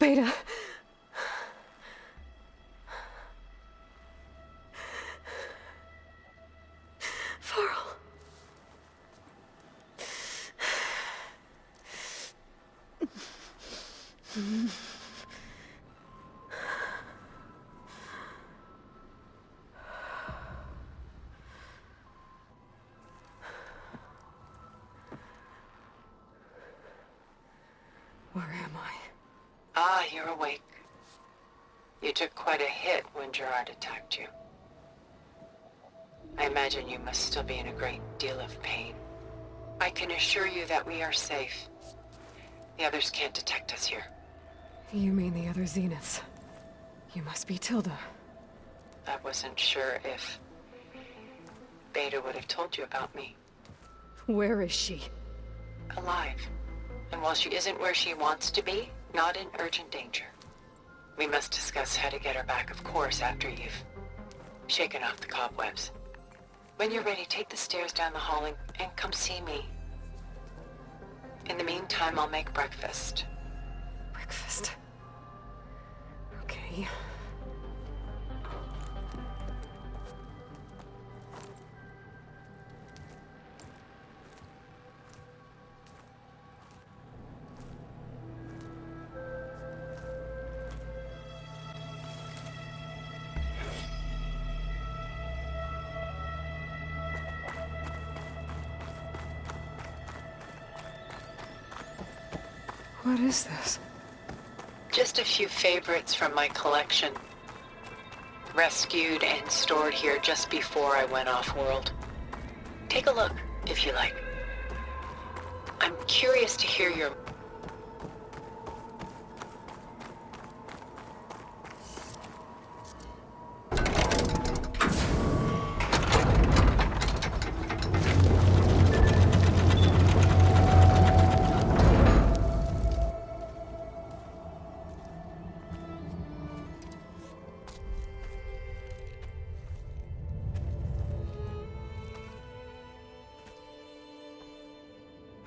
Beta. Varl. Where am I? Ah, you're awake. You took quite a hit when Gerard attacked you. I imagine you must still be in a great deal of pain. I can assure you that we are safe. The others can't detect us here. You mean the other Zeniths? You must be Tilda. I wasn't sure if Beta would have told you about me. Where is she? Alive. And while she isn't where she wants to be, not in urgent danger. We must discuss how to get her back, of course, after you've shaken off the cobwebs. When you're ready, take the stairs down the hall and come see me. In the meantime, I'll make breakfast. Breakfast. Okay. What is this? Just a few favorites from my collection. Rescued and stored here just before I went off-world. Take a look, if you like. I'm curious to hear your...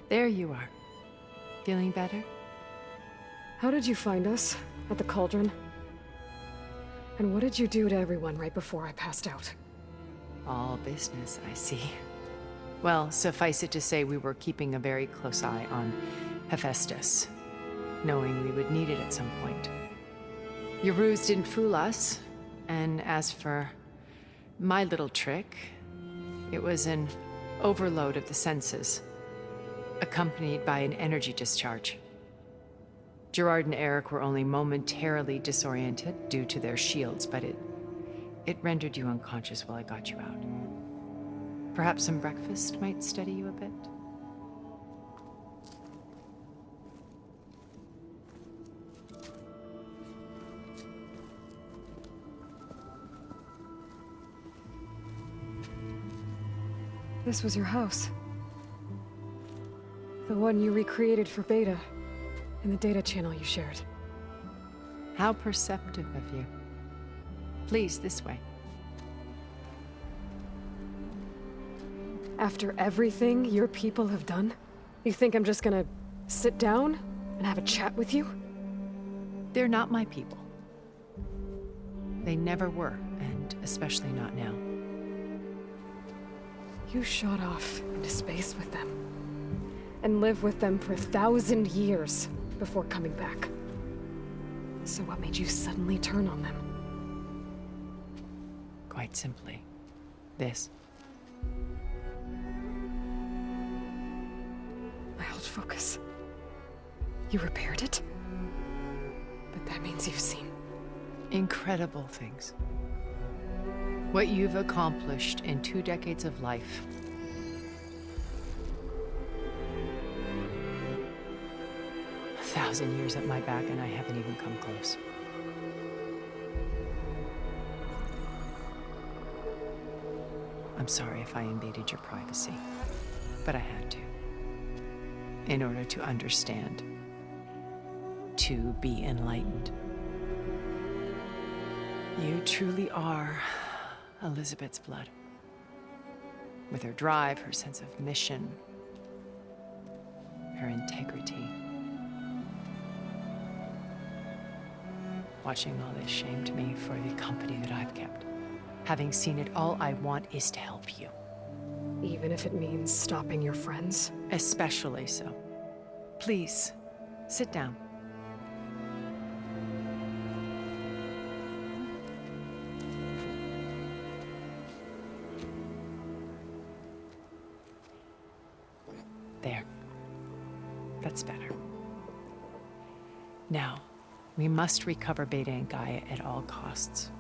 There you are. Feeling better? How did you find us? At the cauldron? And what did you do to everyone right before I passed out? All business, I see. Well, suffice it to say we were keeping a very close eye on Hephaestus, knowing we would need it at some point. Your ruse didn't fool us, and as for my little trick, it was an overload of the senses, accompanied by an energy discharge. Gerard and Eric were only momentarily disoriented due to their shields, but it rendered you unconscious while I got you out. Perhaps some breakfast might steady you a bit? This was your house. The one you recreated for Beta, in the data channel you shared. How perceptive of you. Please, this way. After everything your people have done, you think I'm just gonna sit down and have a chat with you? They're not my people. They never were, and especially not now. You shot off into space with them, and lived with them for 1,000 years before coming back. So what made you suddenly turn on them? Quite simply, this. My old focus. You repaired it? But that means you've seen... Incredible things. What you've accomplished in 2 decades of life. A 1,000 years at my back and I haven't even come close. I'm sorry if I invaded your privacy, but I had to. In order to understand. To be enlightened. You truly are Elizabeth's blood. With her drive, her sense of mission, her integrity. Watching all this shamed me for the company that I've kept. Having seen it, all I want is to help you. Even if it means stopping your friends? Especially so. Please, sit down. There. That's better. Now, we must recover Beta and Gaia at all costs.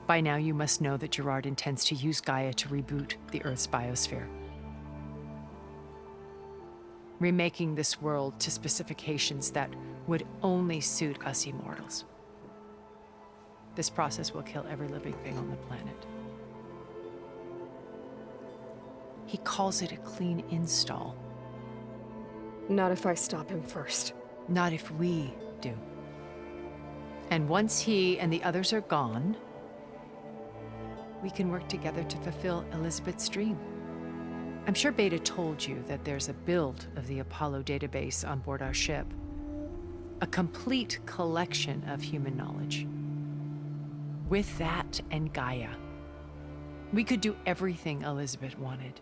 By now, you must know that Gerard intends to use Gaia to reboot the Earth's biosphere. Remaking this world to specifications that would only suit us immortals. This process will kill every living thing on the planet. He calls it a clean install. Not if I stop him first. Not if we do. And once he and the others are gone, we can work together to fulfill Elizabeth's dream. I'm sure Beta told you that there's a build of the Apollo database on board our ship. A complete collection of human knowledge. With that and Gaia, we could do everything Elizabeth wanted.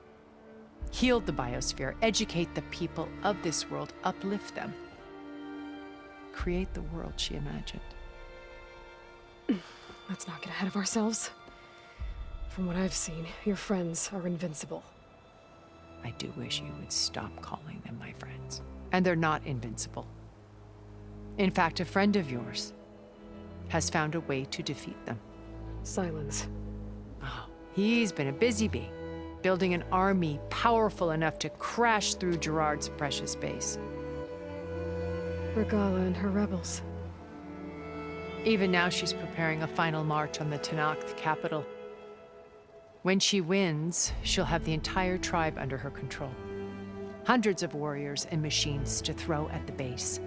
Heal the biosphere, educate the people of this world, uplift them. Create the world she imagined. Let's not get ahead of ourselves. From what I've seen, your friends are invincible. I do wish you would stop calling them my friends. And they're not invincible. In fact, a friend of yours has found a way to defeat them. Silence. Oh, he's been a busy bee, building an army powerful enough to crash through Gerard's precious base. Regala and her rebels. Even now, she's preparing a final march on the Tenakth capital. When she wins, she'll have the entire tribe under her control. Hundreds of warriors and machines to throw at the base.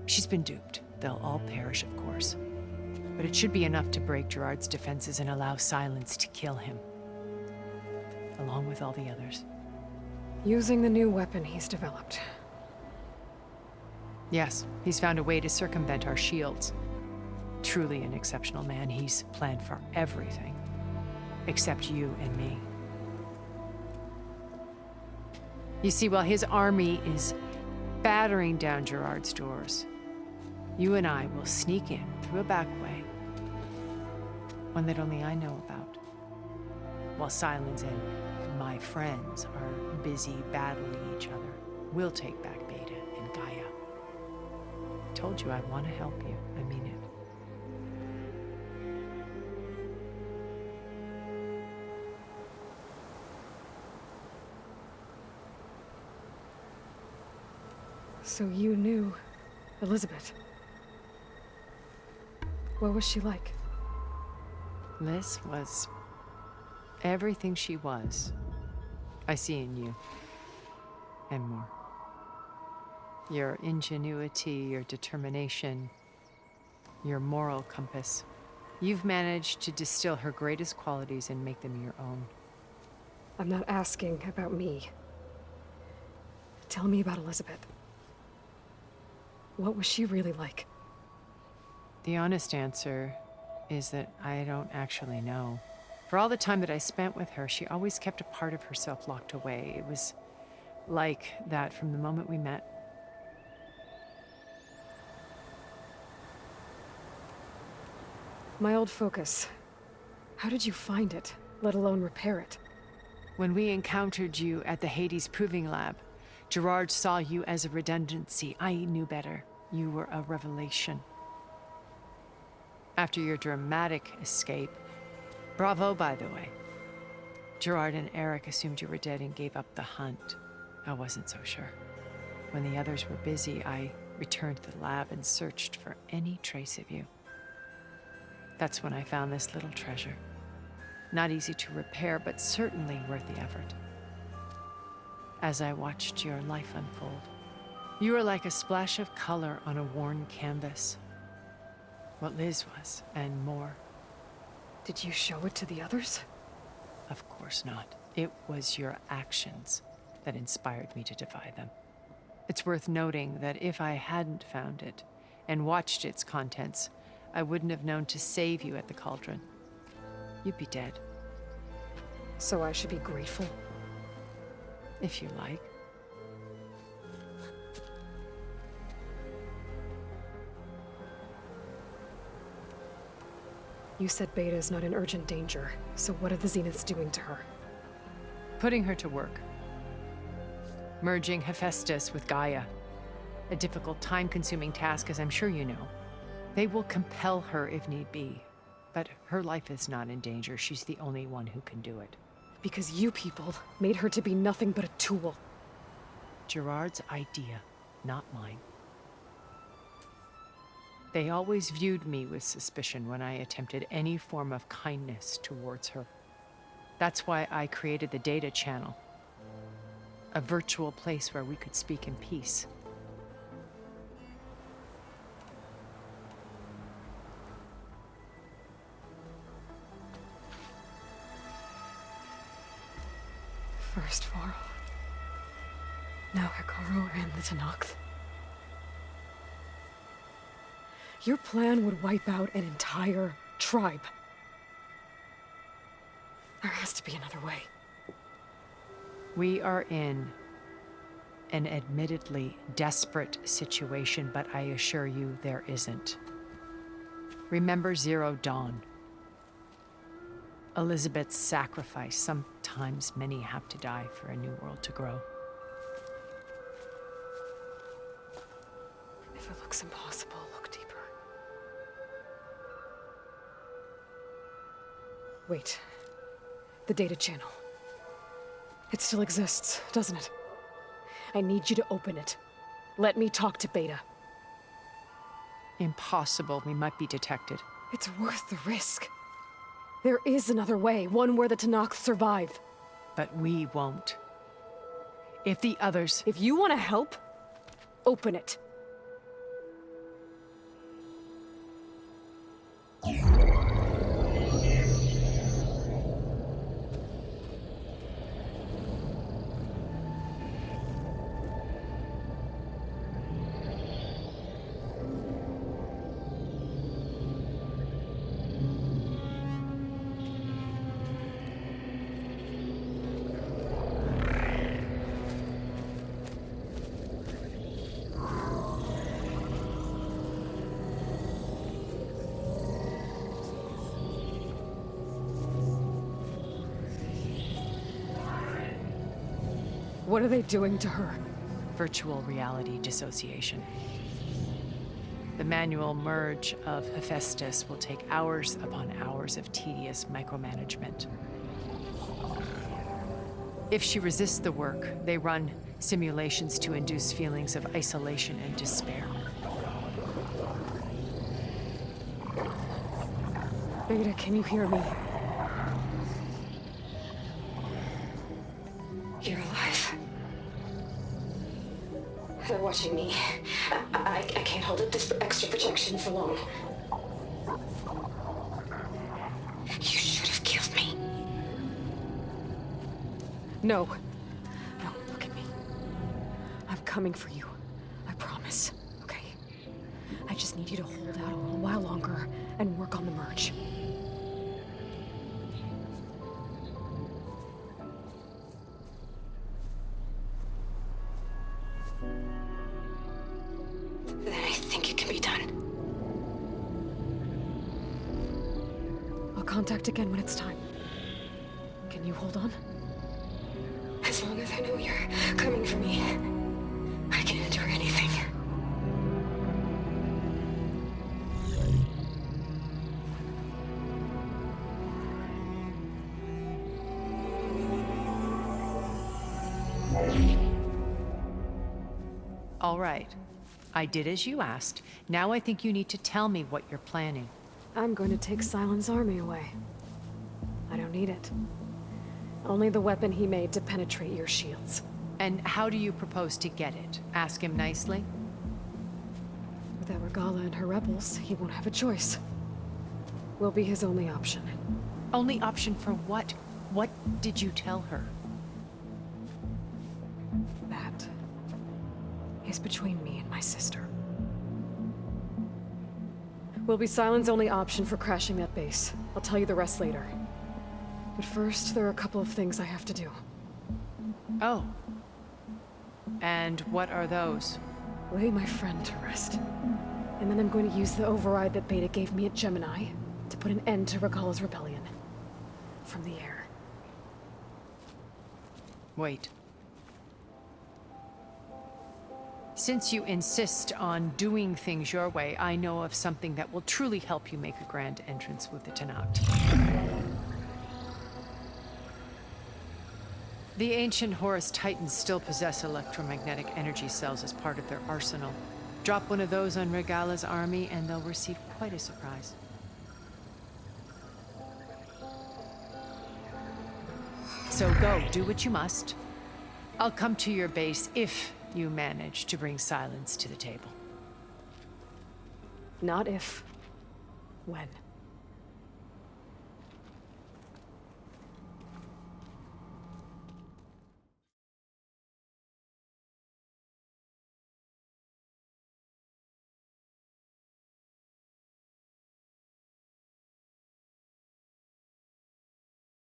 She's been duped. They'll all perish, of course. But it should be enough to break Gerard's defenses and allow Silence to kill him. Along with all the others. Using the new weapon he's developed. Yes, he's found a way to circumvent our shields. Truly an exceptional man. He's planned for everything. Except you and me. You see, while his army is battering down Gerard's doors, you and I will sneak in through a back way. One that only I know about. While Silence and my friends are busy battling each other, we'll take back Beta and Gaia. I told you I want to help you. I mean it. So you knew Elizabeth. What was she like? Liz was everything she was. I see in you. And more. Your ingenuity, your determination, your moral compass. You've managed to distill her greatest qualities and make them your own. I'm not asking about me. Tell me about Elizabeth. What was she really like? The honest answer is that I don't actually know. For all the time that I spent with her, she always kept a part of herself locked away. It was like that from the moment we met. My old focus. How did you find it, let alone repair it? When we encountered you at the Hades Proving Lab, Gerard saw you as a redundancy. I knew better. You were a revelation. After your dramatic escape, bravo, by the way. Gerard and Eric assumed you were dead and gave up the hunt. I wasn't so sure. When the others were busy, I returned to the lab and searched for any trace of you. That's when I found this little treasure. Not easy to repair, but certainly worth the effort. As I watched your life unfold, you were like a splash of color on a worn canvas. What Liz was, and more. Did you show it to the others? Of course not. It was your actions that inspired me to defy them. It's worth noting that if I hadn't found it and watched its contents, I wouldn't have known to save you at the cauldron. You'd be dead, So I should be grateful? if you like. You said Beta is not in urgent danger, so what are the Zeniths doing to her? Putting her to work. Merging Hephaestus with Gaia. A difficult, time-consuming task, as I'm sure you know. They will compel her if need be. But her life is not in danger. She's the only one who can do it. Because you people made her to be nothing but a tool. Gerard's idea, not mine. They always viewed me with suspicion when I attempted any form of kindness towards her. That's why I created the data channel. A virtual place where we could speak in peace. First Varl. Now Hikaru and the Tenakth. Your plan would wipe out an entire tribe. There has to be another way. We are in an admittedly desperate situation, but I assure you there isn't. Remember Zero Dawn. Elizabeth's sacrifice. Sometimes many have to die for a new world to grow. If it looks impossible, look deeper. Wait. The data channel. It still exists, doesn't it? I need you to open it. Let me talk to Beta. Impossible. We might be detected. It's worth the risk. There is another way, one where the Tenakth survive. But we won't. If the others... If you want to help, open it. What are they doing to her? Virtual reality dissociation. The manual merge of Hephaestus will take hours upon hours of tedious micromanagement. If she resists the work, they run simulations to induce feelings of isolation and despair. Beta, can you hear me? You're alive. They're watching me. I can't hold up this extra protection for long. You should have killed me. No. No, look at me. I'm coming for you. I promise. Okay? I just need you to hold out a little while longer and work on the merge. Then I think it can be done. I'll contact again when it's time. Can you hold on? As long as I know you're coming for me, I can endure anything. All right. I did as you asked. Now I think you need to tell me what you're planning. I'm going to take Silent's army away. I don't need it. Only the weapon he made to penetrate your shields. And how do you propose to get it? Ask him nicely? Without Regala and her rebels, he won't have a choice. We'll be his only option. Only option for what? What did you tell her? That is between me and my sister. will be Sylens' only option for crashing that base. I'll tell you the rest later. But first, there are a couple of things I have to do. Oh. And what are those? Lay my friend to rest. And then I'm going to use the override that Beta gave me at Gemini to put an end to Regalla's rebellion. From the air. Wait. Since you insist on doing things your way, I know of something that will truly help you make a grand entrance with the Tenakth. The ancient Horus Titans still possess electromagnetic energy cells as part of their arsenal. Drop one of those on Regalla's army and they'll receive quite a surprise. So go, do what you must. I'll come to your base if you manage to bring Sylens to the table. Not if. When.